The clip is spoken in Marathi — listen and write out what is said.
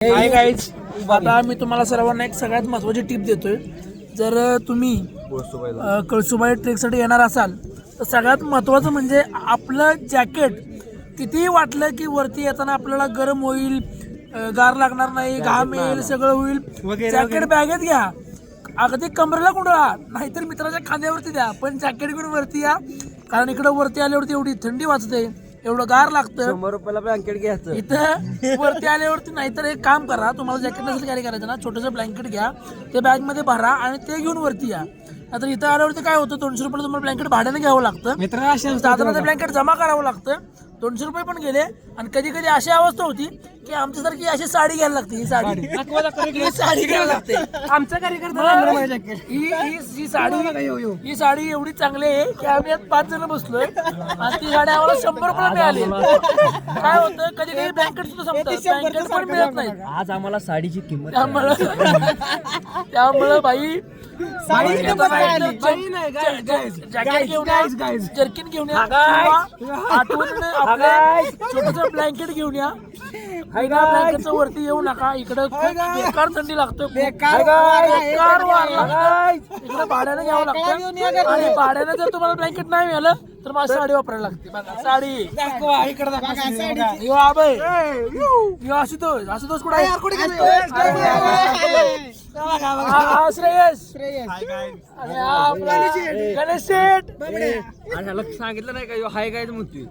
हाय गाईज, आता मी तुम्हाला सर्वांना एक सगळ्यात महत्त्वाची टिप देतोय. जर तुम्ही कळसुबाई ट्रेकसाठी येणार असाल तर सगळ्यात महत्त्वाचं म्हणजे आपलं जॅकेट. कितीही वाटलं की वरती येताना आपल्याला गरम होईल, गार लागणार नाही, घाम येईल, सगळं होईल, जॅकेट बॅगेत घ्या. अगदी कमरेला गुंडाळा, नाहीतर मित्राच्या खांद्यावरती द्या, पण जॅकेट घेऊन वरती या. कारण इकडं वरती आल्यावरती एवढी थंडी वाजते, एवढं गार लागतं. 100 रुपयाला ब्लँकेट घ्यायचं. इथं वरती आल्यावरती नाहीतर एक काम करा, तुम्हाला जॅकेट नसेल कॅरी करायचं ना, छोटंसं ब्लँकेट घ्या, ते बॅगमध्ये भरा आणि ते घेऊन वरती या. आता इथं आल्यावरती काय होतं, 200 रुपये तुम्हाला ब्लँकेट भाड्याने घ्यावं लागतं. साधारण ते ब्लँकेट जमा करावं लागतं. 200 रुपये पण गेले. आणि कधी कधी अशी अवस्था होती की आमच्यासारखी अशी साडी घ्यायला लागते. ही साडी ही साडी घ्यायला लागते. आमचा कार्यकर्ता ही साडी एवढी चांगली आहे की आम्ही यात 5 जण बसलोय आणि ती साडी आम्हाला 100 रुपयाला मिळाली. काय होतं, कधी कधी ब्लँकेट सुद्धा संपतं, ब्लँकेट पण मिळत नाही. आज आम्हाला साडीची किंमत त्यामुळं भाई जॅकेट घेऊन या, जर्किन घेऊन या, आठवून आपलं छोटंसं ब्लँकेट घेऊन या. ब्लँकेटच्या वरती येऊ नका, इकडं बेकार थंडी लागतं, बेकार वार लागतं. इकडे भाड्याने घ्यावं लागतं. आणि भाड्याने जर तुम्हाला ब्लँकेट नाही मिळालं तर माझी साडी वापरायला लागते. बघा साडी, आशुतोष कुठे श्रेयस गणेश शेठ. सांगितलं नाही का हाय काय म्हणतोय.